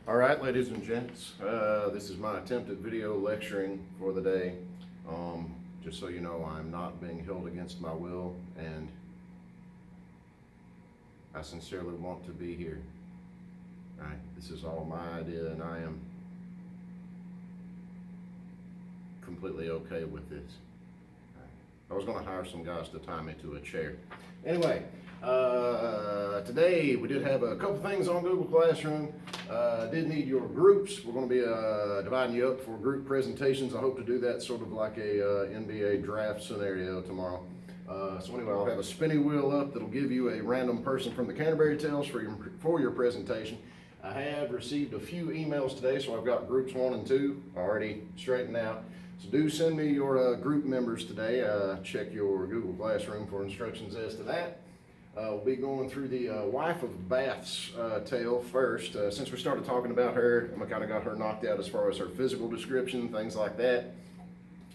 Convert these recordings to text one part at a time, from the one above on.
All right, ladies and gents, this is my attempt at video lecturing for the day. Just so you know, I'm not being held against my will, and I sincerely want to be here. All right, this is all my idea, and I am completely okay with this. I was going to hire some guys to tie me to a chair. Anyway, today we did have a couple things on Google Classroom. Did need your groups. We're going to be dividing you up for group presentations. I hope to do that sort of like a NBA draft scenario tomorrow. So anyway, I'll have a spinny wheel up that'll give you a random person from the Canterbury Tales for your presentation. I have received a few emails today, so I've got groups 1 and 2 already straightened out. So do send me your group members today. Check your Google Classroom for instructions as to that. We'll be going through the Wife of Bath's tale first. Since we started talking about her, I kind of got her knocked out as far as her physical description, things like that.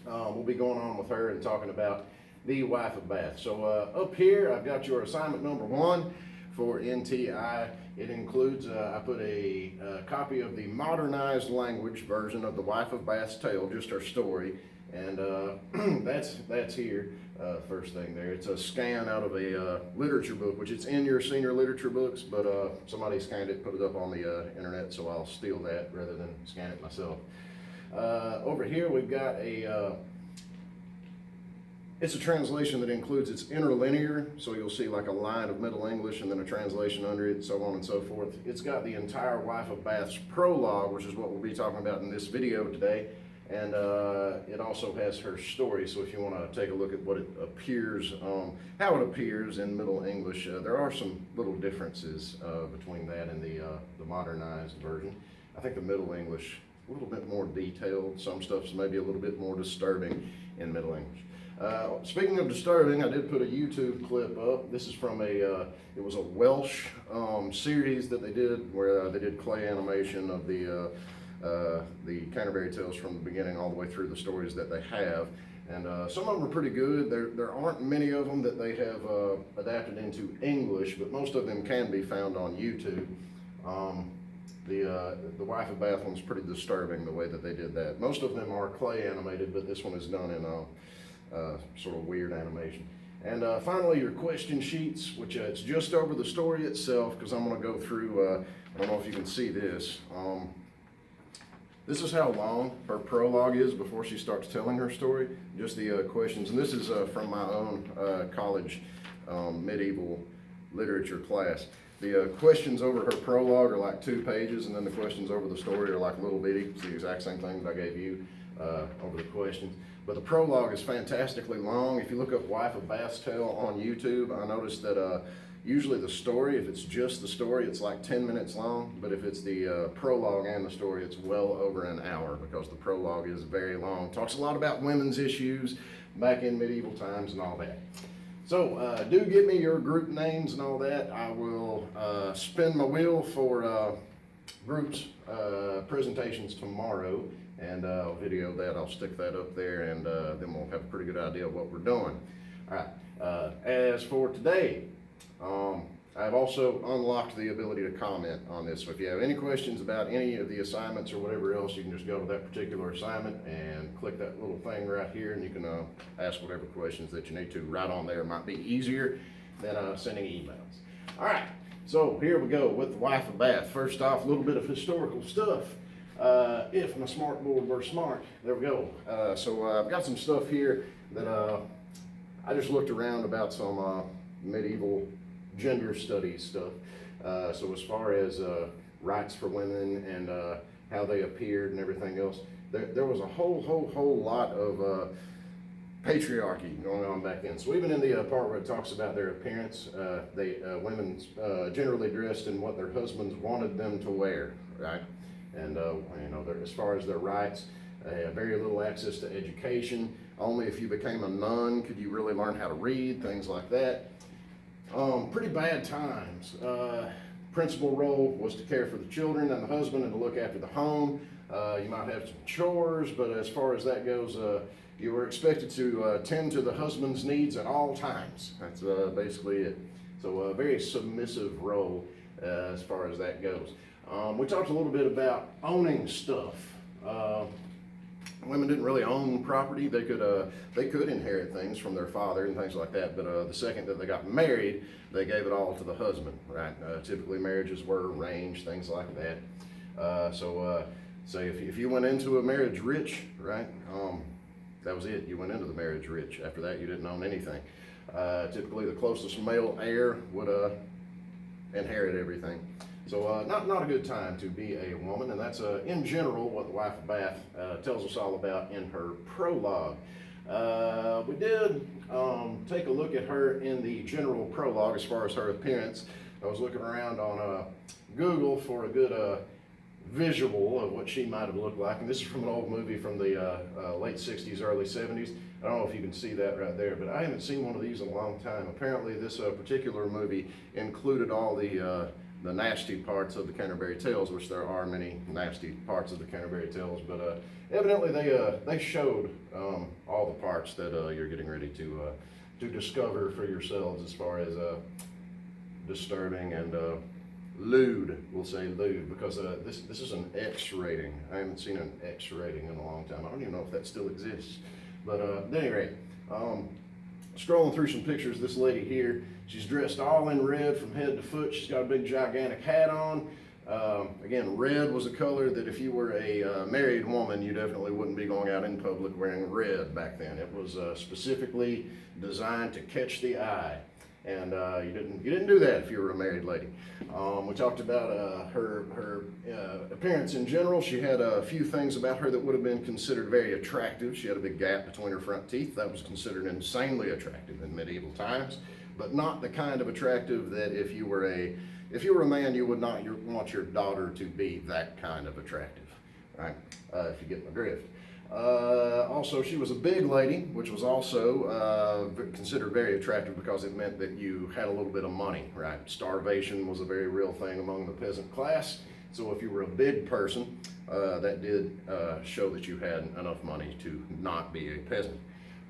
We'll be going on with her and talking about the Wife of Bath. So up here, I've got your assignment number 1 for NTI. It includes, I put a copy of the modernized language version of the Wife of Bath's tale, just her story, and that's here. First thing there, it's a scan out of a literature book, which it's in your senior literature books, but somebody scanned it, put it up on the internet, so I'll steal that rather than scan it myself. Over here we've got it's a translation that includes its interlinear, so you'll see like a line of Middle English and then a translation under it, so on and so forth. It's got the entire Wife of Bath's prologue, which is what we'll be talking about in this video today. And it also has her story, so if you want to take a look at what it appears, how it appears in Middle English, there are some little differences between that and the modernized version. I think the Middle English a little bit more detailed. Some stuff's maybe a little bit more disturbing in Middle English. Speaking of disturbing, I did put a YouTube clip up. This is from it was a Welsh series that they did where they did clay animation of the Canterbury Tales from the beginning all the way through the stories that they have. And some of them are pretty good. There aren't many of them that they have adapted into English, but most of them can be found on YouTube. The Wife of Bath one's pretty disturbing the way that they did that. Most of them are clay animated, but this one is done in sort of weird animation. And finally, your question sheets, which it's just over the story itself, because I'm going to go through, I don't know if you can see this. This is how long her prologue is before she starts telling her story, just the questions. And this is from my own college medieval literature class. The questions over her prologue are like 2 pages, and then the questions over the story are like little bitty. It's the exact same thing that I gave you over the questions. But the prologue is fantastically long. If you look up Wife of Bath's tale on YouTube, I noticed that usually the story, if it's just the story, it's like 10 minutes long, but if it's the prologue and the story, it's well over an hour because the prologue is very long. Talks a lot about women's issues back in medieval times and all that. So do give me your group names and all that. I will spin my wheel for groups presentations tomorrow, and I'll video that. I'll stick that up there, and then we'll have a pretty good idea of what we're doing. All right, as for today, I've also unlocked the ability to comment on this. So if you have any questions about any of the assignments or whatever else, you can just go to that particular assignment and click that little thing right here, and you can ask whatever questions that you need to right on there. It might be easier than sending emails. All right, so here we go with the Wife of Bath. First off, a little bit of historical stuff. If my smart board were smart, there we go. So I've got some stuff here that I just looked around about some medieval gender studies stuff. So as far as rights for women and how they appeared and everything else, there was a whole lot of patriarchy going on back then. So even in the part where it talks about their appearance, women generally dressed in what their husbands wanted them to wear, right? And as far as their rights, they had very little access to education. Only if you became a nun could you really learn how to read, things like that. Pretty bad times. Principal role was to care for the children and the husband and to look after the home. You might have some chores, but as far as that goes, you were expected to tend to the husband's needs at all times. That's basically it. So a very submissive role. as far as that goes. We talked a little bit about owning stuff. Women didn't really own property. They could inherit things from their father and things like that, but the second that they got married, they gave it all to the husband, right? Typically marriages were arranged, things like that. Say if you went into a marriage rich, right, that was it. You went into the marriage rich. After that, you didn't own anything. Typically the closest male heir would inherit everything. So not a good time to be a woman, and that's in general what the wife of Bath tells us all about in her prologue. We did take a look at her in the general prologue as far as her appearance. I was looking around on Google for a good visual of what she might have looked like, and this is from an old movie from the late 60s, early 70s. I don't know if you can see that right there, but I haven't seen one of these in a long time. Apparently this particular movie included all the nasty parts of the Canterbury Tales, which there are many nasty parts of the Canterbury Tales, but evidently they showed all the parts that you're getting ready to discover for yourselves as far as disturbing and lewd. We'll say lewd because this is an X rating. I haven't seen an X rating in a long time. I don't even know if that still exists, but at any rate, scrolling through some pictures, this lady here, she's dressed all in red from head to foot. She's got a big gigantic hat on. Again, red was a color that if you were a married woman, you definitely wouldn't be going out in public wearing red back then. It was specifically designed to catch the eye, and you didn't do that if you were a married lady. We talked about her appearance in general. She had a few things about her that would have been considered very attractive. She had a big gap between her front teeth. That was considered insanely attractive in medieval times, but not the kind of attractive that if you were a man, you would not want your daughter to be that kind of attractive, right? If you get my drift. Also, she was a big lady, which was also considered very attractive because it meant that you had a little bit of money, right? Starvation was a very real thing among the peasant class. So if you were a big person, that did show that you had enough money to not be a peasant,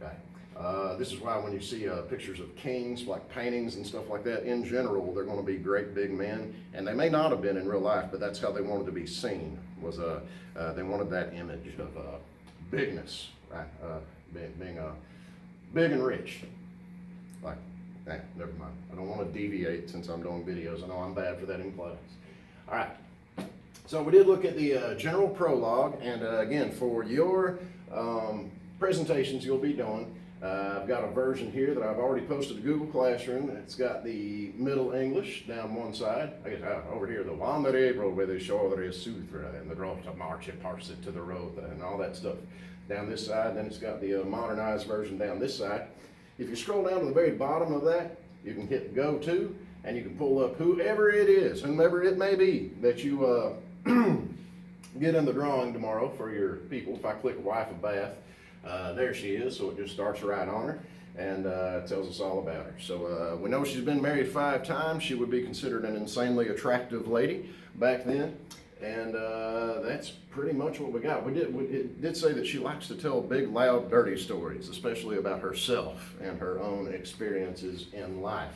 right? This is why when you see pictures of kings, like paintings and stuff like that, in general, they're going to be great big men, and they may not have been in real life, but that's how they wanted to be seen. They wanted that image of bigness, right? Being big and rich. Like, never mind. I don't want to deviate since I'm doing videos. I know I'm bad for that in class. All right. So we did look at the general prologue, and again, for your presentations you'll be doing, I've got a version here that I've already posted to Google Classroom. It's got the Middle English down one side. I guess over here, the Wanderer where they show there is Sutra and the road to march and parse it to the road and all that stuff down this side. Then it's got the modernized version down this side. If you scroll down to the very bottom of that, you can hit Go To, and you can pull up whoever it is, whomever it may be, that you get in the drawing tomorrow for your people. If I click Wife of Bath, there she is, so it just starts right on her and tells us all about her. So we know she's been married 5 times. She would be considered an insanely attractive lady back then, and that's pretty much what we got. It did say that she likes to tell big, loud, dirty stories, especially about herself and her own experiences in life.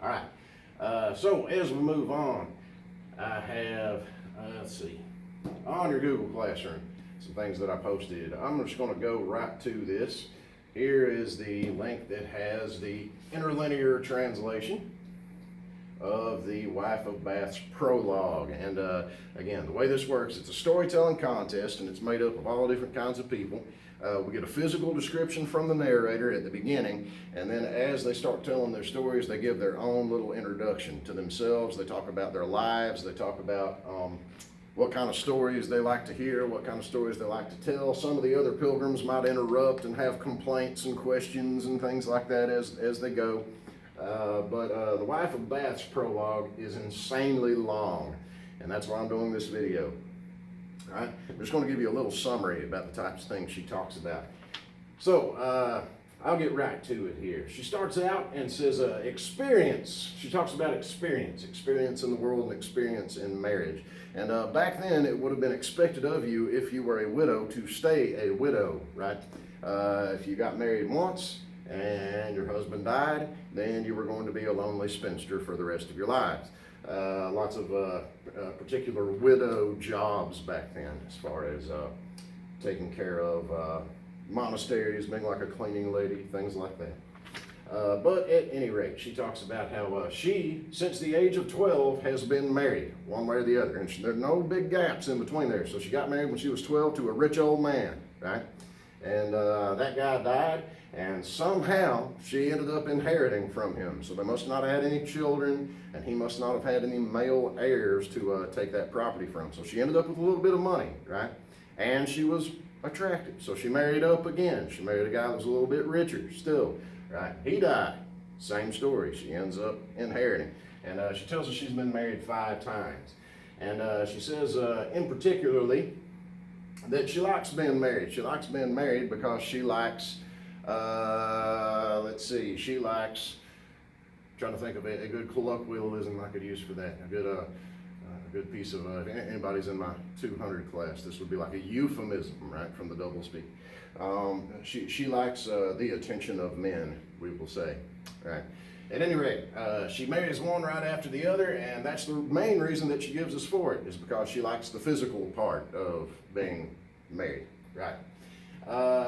All right, so as we move on, I have, let's see, on your Google Classroom, some things that I posted. I'm just going to go right to this. Here is the link that has the interlinear translation of the Wife of Bath's prologue. And again, the way this works, it's a storytelling contest, and it's made up of all different kinds of people. We get a physical description from the narrator at the beginning, and then as they start telling their stories, they give their own little introduction to themselves. They talk about their lives. They talk about what kind of stories they like to hear, what kind of stories they like to tell. Some of the other pilgrims might interrupt and have complaints and questions and things like that as they go. But the Wife of Bath's prologue is insanely long, and that's why I'm doing this video. All right? I'm just going to give you a little summary about the types of things she talks about. So I'll get right to it here. She starts out and says experience. She talks about experience in the world and experience in marriage. And back then, it would have been expected of you, if you were a widow, to stay a widow, right? If you got married once and your husband died, then you were going to be a lonely spinster for the rest of your lives. Lots of particular widow jobs back then, as far as taking care of monasteries, being like a cleaning lady, things like that. But at any rate, she talks about how she, since the age of 12, has been married, one way or the other. And there are no big gaps in between there. So she got married when she was 12 to a rich old man, right? And that guy died, and somehow she ended up inheriting from him. So they must not have had any children, and he must not have had any male heirs to take that property from. So she ended up with a little bit of money, right? And she was attractive. So she married up again. She married a guy that was a little bit richer still. Right? He died. Same story. She ends up inheriting. And she tells us she's been married 5 times. And she says, in particularly, that she likes being married. She likes being married because she likes, she likes, trying to think of a good colloquialism I could use for that. A good piece of, if anybody's in my 200 class, this would be like a euphemism, right, from the doublespeak. She likes the attention of men, we will say, right? At any rate, she marries one right after the other, and that's the main reason that she gives us for it, is because she likes the physical part of being married, right?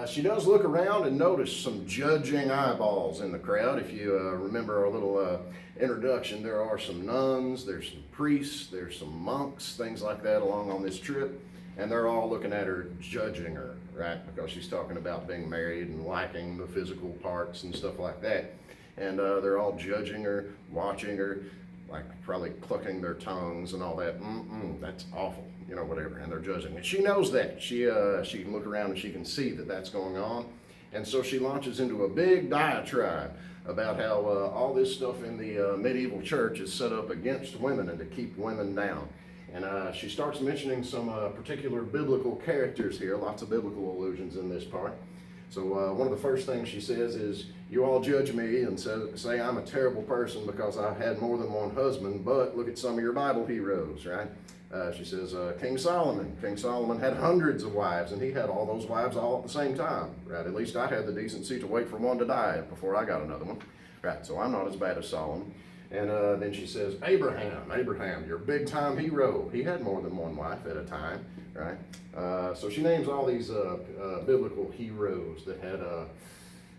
She does look around and notice some judging eyeballs in the crowd. If you remember our little introduction, there are some nuns, there's some priests, there's some monks, things like that along on this trip, and they're all looking at her, judging her, right? Because she's talking about being married and liking the physical parts and stuff like that. And they're all judging her, watching her, like probably clucking their tongues and all that. That's awful, you know, whatever. And they're judging. And she knows that. She can look around and she can see that that's going on. And so she launches into a big diatribe about how all this stuff in the medieval church is set up against women and to keep women down. And she starts mentioning some particular biblical characters here, lots of biblical allusions in this part. So one of the first things she says is, you all judge me and say I'm a terrible person because I've had more than one husband, but look at some of your Bible heroes, right? She says, King Solomon had hundreds of wives, and he had all those wives all at the same time, right? At least I had the decency to wait for one to die before I got another one, right? So I'm not as bad as Solomon. And then she says, Abraham, your big time hero. He had more than one wife at a time, right? So she names all these biblical heroes that had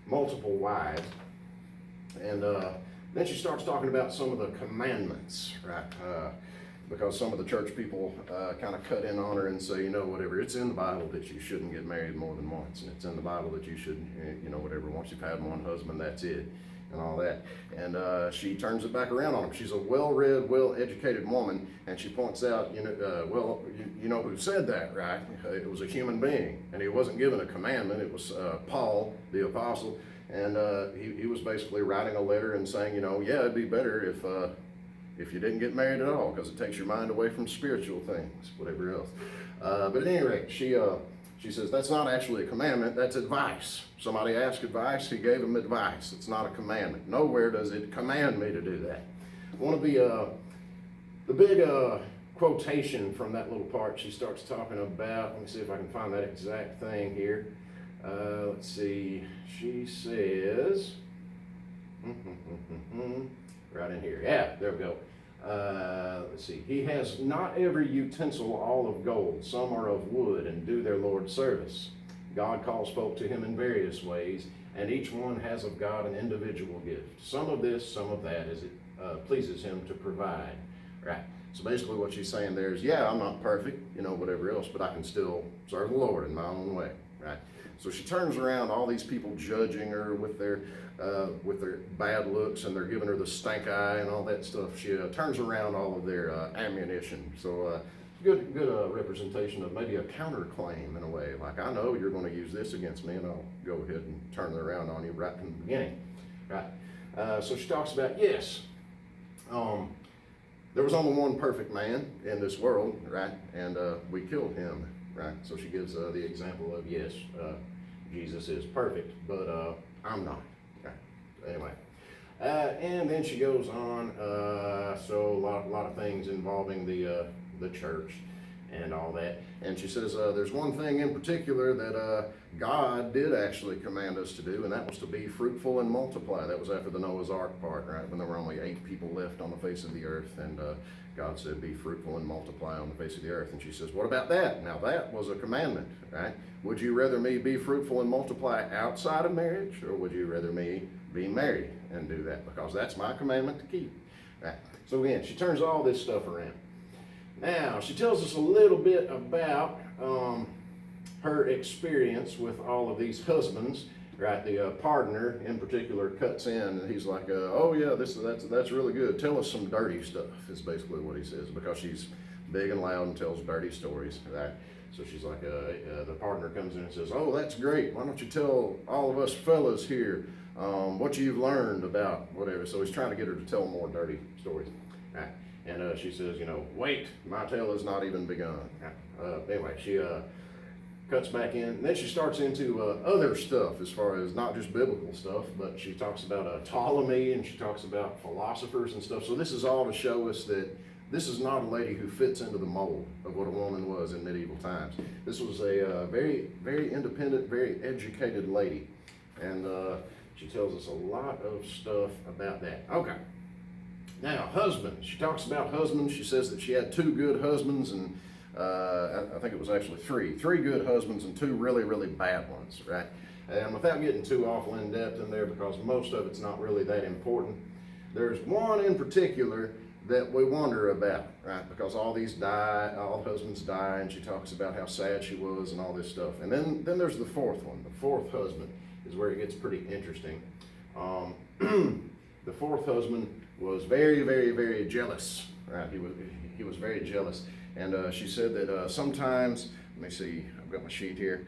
multiple wives. And then she starts talking about some of the commandments, right? Because some of the church people kind of cut in on her and say, you know, whatever, it's in the Bible that you shouldn't get married more than once. And it's in the Bible that you should, you know, whatever, once you've had one husband, that's it. And all that. And she turns it back around on him. She's a well-read, well-educated woman, and she points out, you know who said that, right? It was a human being, and he wasn't given a commandment. It was Paul, the apostle, and he was basically writing a letter and saying, you know, yeah, it'd be better if you didn't get married at all, because it takes your mind away from spiritual things, whatever else. But at any rate, she says that's not actually a commandment, that's advice. Somebody asked advice, he gave them advice. It's not a commandment. Nowhere does it command me to do that. One of the big quotation from that little part she starts talking about, let me see if I can find that exact thing here. Let's see, she says, right in here, yeah, there we go. Let's see, he has not every utensil all of gold, some are of wood and do their Lord service. God calls folk to him in various ways, and each one has of God an individual gift. Some of this, some of that, as it pleases him to provide. Right. So basically what she's saying there is, yeah, I'm not perfect, you know, whatever else, but I can still serve the Lord in my own way. Right. So she turns around all these people judging her with their bad looks, and they're giving her the stank eye and all that stuff. She turns around all of their ammunition. So good representation of maybe a counterclaim in a way. Like, I know you're going to use this against me, and I'll go ahead and turn it around on you right from the beginning. Right. So she talks about, yes, there was only one perfect man in this world, right? And we killed him, right? So she gives the example of, yes, Jesus is perfect, but I'm not. Okay. Anyway, and then she goes on. So a lot of things involving the church, and all that. And she says there's one thing in particular that God did actually command us to do, and that was to be fruitful and multiply. That was after the Noah's Ark part, right? When there were only 8 people left on the face of the earth, and God said, be fruitful and multiply on the face of the earth. And she says, what about that? Now that was a commandment, right? Would you rather me be fruitful and multiply outside of marriage, or would you rather me be married and do that? Because that's my commandment to keep. Right? So again, she turns all this stuff around. Now, she tells us a little bit about her experience with all of these husbands, right? The pardoner in particular cuts in, and he's like, oh yeah, that's really good. Tell us some dirty stuff, is basically what he says, because she's big and loud and tells dirty stories, right? So she's like, the partner comes in and says, oh, that's great. Why don't you tell all of us fellas here what you've learned about whatever. So he's trying to get her to tell more dirty stories. Right. And she says, wait, my tale has not even begun. Anyway, she cuts back in, and then she starts into other stuff as far as not just biblical stuff, but she talks about Ptolemy, and she talks about philosophers and stuff. So this is all to show us that this is not a lady who fits into the mold of what a woman was in medieval times. This was a very, very independent, very educated lady. And she tells us a lot of stuff about that. Okay. Now, husbands. She talks about husbands. She says that she had 2 good husbands, and I think it was actually 3. 3 good husbands and 2 really, really bad ones, right? And without getting too awful in depth in there, because most of it's not really that important, there's one in particular that we wonder about, right? Because all husbands die, and she talks about how sad she was and all this stuff. And then there's the 4th one. The 4th husband is where it gets pretty interesting. The 4th husband was very, very, very jealous, right? He was very jealous. And she said that sometimes, let me see, I've got my sheet here.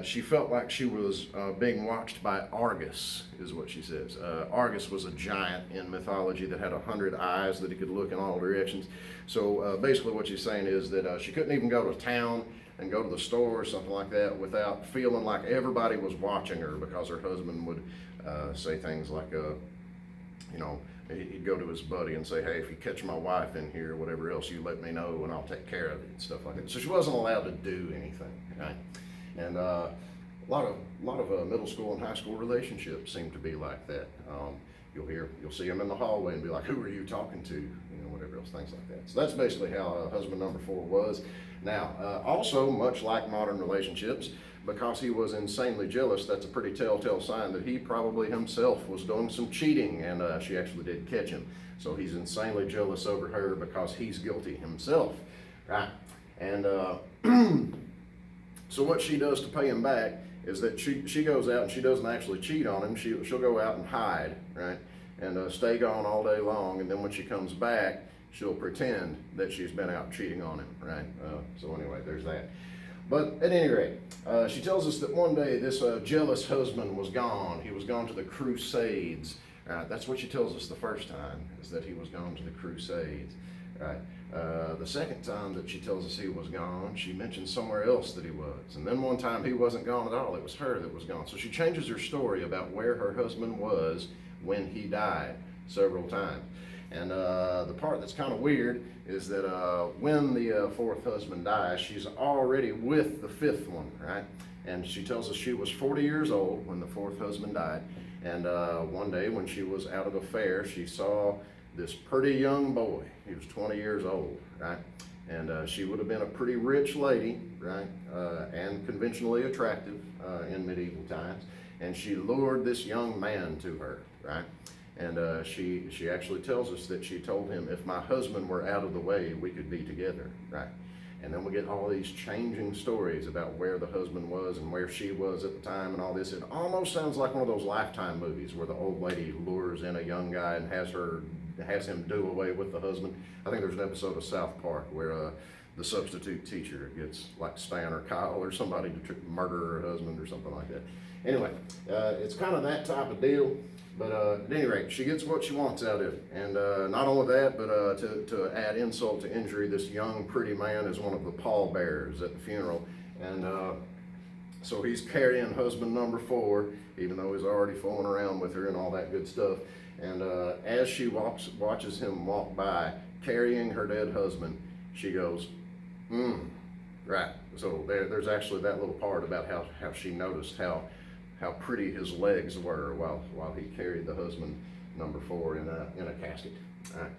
She felt like she was being watched by Argus, is what she says. Argus was a giant in mythology that had 100 eyes that he could look in all directions. So basically what she's saying is that she couldn't even go to town and go to the store or something like that without feeling like everybody was watching her, because her husband would say things like, he'd go to his buddy and say, hey, if you catch my wife in here or whatever else, you let me know and I'll take care of it and stuff like that. So she wasn't allowed to do anything, right? And a lot of middle school and high school relationships seem to be like that. You'll see them in the hallway and be like, who are you talking to? Whatever else, things like that. So that's basically how husband number 4 was. Now, also, much like modern relationships, because he was insanely jealous, that's a pretty telltale sign that he probably himself was doing some cheating, and she actually did catch him. So he's insanely jealous over her because he's guilty himself, right? And so what she does to pay him back is that she goes out and she doesn't actually cheat on him. She'll go out and hide, right? And stay gone all day long, and then when she comes back, she'll pretend that she's been out cheating on him, right? So anyway, there's that. But at any rate, she tells us that one day this jealous husband was gone. He was gone to the Crusades. That's what she tells us the first time, is that he was gone to the Crusades. Right? The second time that she tells us he was gone, she mentions somewhere else that he was. And then one time he wasn't gone at all. It was her that was gone. So she changes her story about where her husband was when he died several times. And the part that's kind of weird is that when the 4th husband dies, she's already with the 5th one, right? And she tells us she was 40 years old when the 4th husband died. And one day when she was out at a fair, she saw this pretty young boy. He was 20 years old, right? And she would have been a pretty rich lady, right? And conventionally attractive in medieval times. And she lured this young man to her, right? And she actually tells us that she told him, if my husband were out of the way, we could be together, right? And then we get all these changing stories about where the husband was and where she was at the time and all this. It almost sounds like one of those Lifetime movies where the old lady lures in a young guy and has him do away with the husband. I think there's an episode of South Park where the substitute teacher gets like Stan or Kyle or somebody to murder her husband or something like that. Anyway, it's kind of that type of deal. But at any rate, she gets what she wants out of it. And not only that, but to add insult to injury, this young, pretty man is one of the pallbearers at the funeral. And so he's carrying husband number 4, even though he's already fooling around with her and all that good stuff. And as she watches him walk by, carrying her dead husband, she goes, Right. So there's actually that little part about how she noticed how pretty his legs were while he carried the husband number 4 in a casket. All right.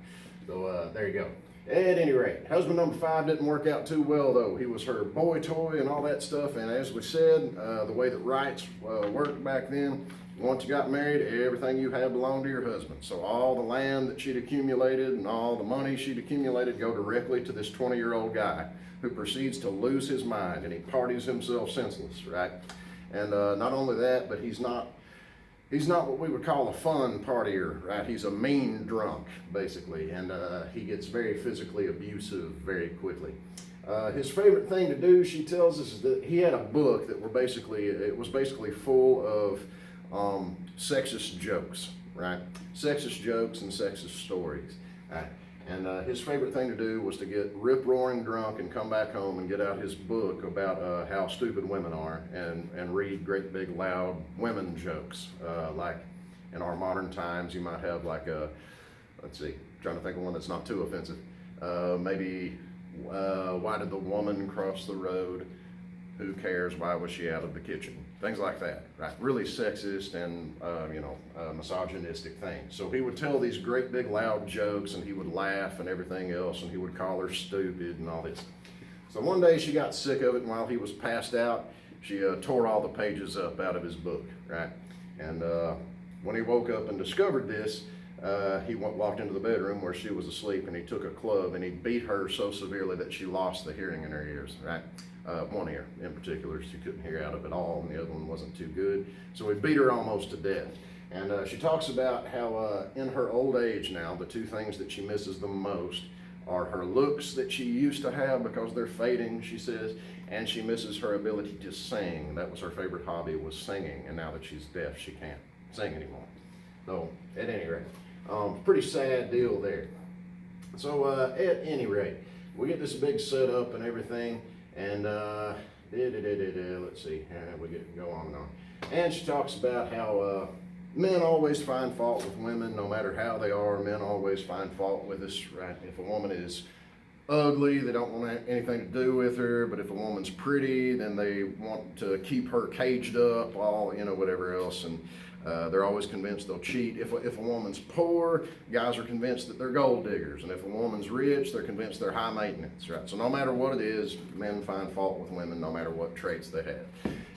So there you go. At any rate, husband number 5 didn't work out too well, though. He was her boy toy and all that stuff. And as we said, the way that rights worked back then, once you got married, everything you had belonged to your husband. So all the land that she'd accumulated and all the money she'd accumulated go directly to this 20-year-old guy who proceeds to lose his mind, and he parties himself senseless, right? And not only that, but he's not what we would call a fun partier, right? He's a mean drunk, basically, and he gets very physically abusive very quickly. His favorite thing to do, she tells us, is that he had a book that was basically full of sexist jokes, right? Sexist jokes and sexist stories, right? And his favorite thing to do was to get rip-roaring drunk and come back home and get out his book about how stupid women are and read great big loud women jokes. Like in our modern times, you might have like let's see, trying to think of one that's not too offensive. Maybe, why did the woman cross the road? Who cares? Why was she out of the kitchen? Things like that, right? Really sexist and, misogynistic things. So he would tell these great big loud jokes and he would laugh and everything else, and he would call her stupid and all this. So one day she got sick of it, and while he was passed out, she tore all the pages up out of his book, right? And when he woke up and discovered this, he walked into the bedroom where she was asleep, and he took a club and he beat her so severely that she lost the hearing in her ears, right? One ear in particular, she couldn't hear out of it all, and the other one wasn't too good. So he beat her almost to death. And she talks about how in her old age now, the 2 things that she misses the most are her looks that she used to have because they're fading, she says, and she misses her ability to sing. That was her favorite hobby, was singing, and now that she's deaf, she can't sing anymore. So at any rate, pretty sad deal there. So at any rate, we get this big setup and everything. And let's see, we get go on and on. And she talks about how men always find fault with women, no matter how they are. Men always find fault with us, right? If a woman is ugly, they don't want anything to do with her. But if a woman's pretty, then they want to keep her caged up, all whatever else. And they're always convinced they'll cheat. If a woman's poor, guys are convinced that they're gold diggers. And if a woman's rich, they're convinced they're high maintenance, right? So no matter what it is, men find fault with women no matter what traits they have.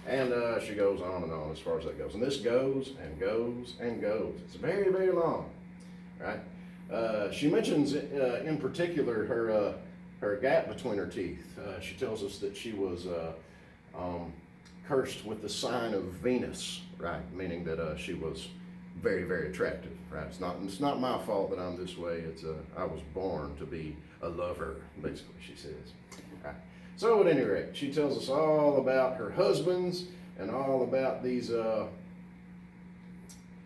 And she goes on and on as far as that goes. And this goes and goes and goes. It's very, very long, right? She mentions in particular her gap between her teeth. She tells us that she was cursed with the sign of Venus, right? Meaning that she was very, very attractive, right? It's not my fault that I'm this way. I was born to be a lover, basically, she says. Right. So at any rate, she tells us all about her husbands and all about these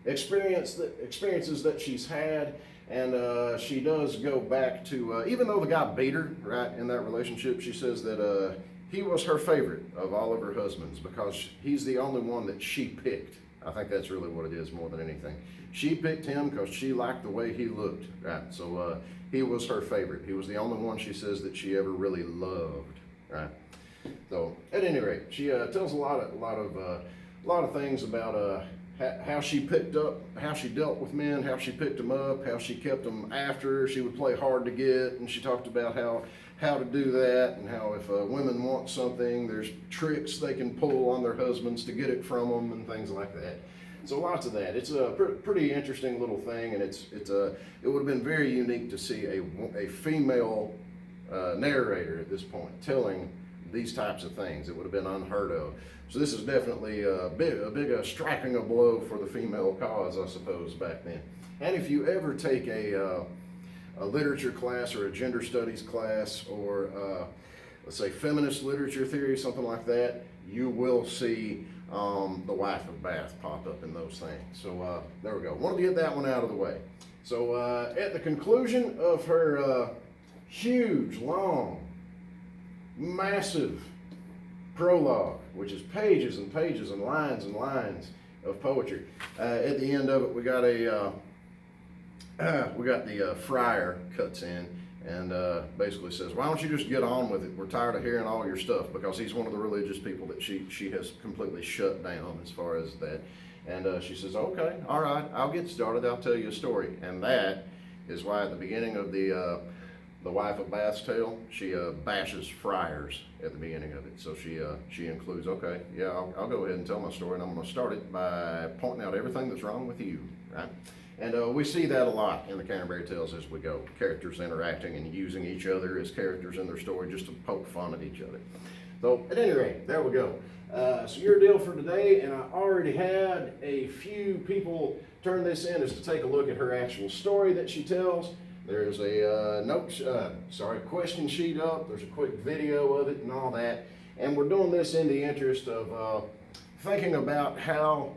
experiences that she's had. And she does go back to, even though the guy beat her, right, in that relationship, she says that he was her favorite of all of her husbands because he's the only one that she picked. I think that's really what it is more than anything. She picked him because she liked the way he looked, right? So he was her favorite. He was the only one, she says, that she ever really loved, right? So at any rate, she tells a lot of things about how she dealt with men, how she picked them up, how she kept them after. She would play hard to get, and she talked about how to do that, and how if women want something, there's tricks they can pull on their husbands to get it from them and things like that. So lots of that. It's a pretty interesting little thing, and it would have been very unique to see a female narrator at this point telling these types of things. It would have been unheard of. So this is definitely a big striking a blow for the female cause, I suppose, back then. And if you ever take a literature class or a gender studies class or let's say feminist literature theory, something like that, you will see the wife of Bath pop up in those things. So there we go. Wanted to get that one out of the way. So at the conclusion of her huge, long, massive prologue, which is pages and pages and lines of poetry, at the end of it we got the friar cuts in and basically says, why don't you just get on with it? We're tired of hearing all your stuff, because he's one of the religious people that she has completely shut down as far as that. And she says, okay, all right, I'll get started. I'll tell you a story. And that is why at the beginning of the Wife of Bath's tale, she bashes friars at the beginning of it. So she includes, okay, yeah, I'll go ahead and tell my story, and I'm going to start it by pointing out everything that's wrong with you, right? And we see that a lot in the Canterbury Tales as we go. Characters interacting and using each other as characters in their story just to poke fun at each other. So at any rate, there we go. So your deal for today, and I already had a few people turn this in, is to take a look at her actual story that she tells. There's a question sheet up. There's a quick video of it and all that. And we're doing this in the interest of thinking about how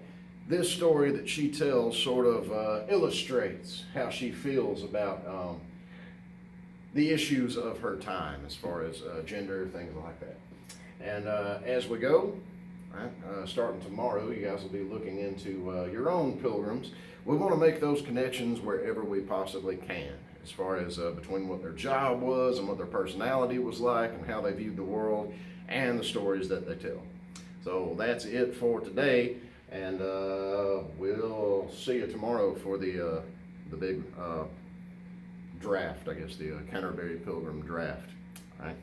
this story that she tells sort of illustrates how she feels about the issues of her time as far as gender, things like that. And as we go, right, starting tomorrow, you guys will be looking into your own pilgrims. We want to make those connections wherever we possibly can, as far as between what their job was and what their personality was like and how they viewed the world and the stories that they tell. So that's it for today, and we'll see you tomorrow for the big draft, I guess, the Canterbury Pilgrim draft. All right.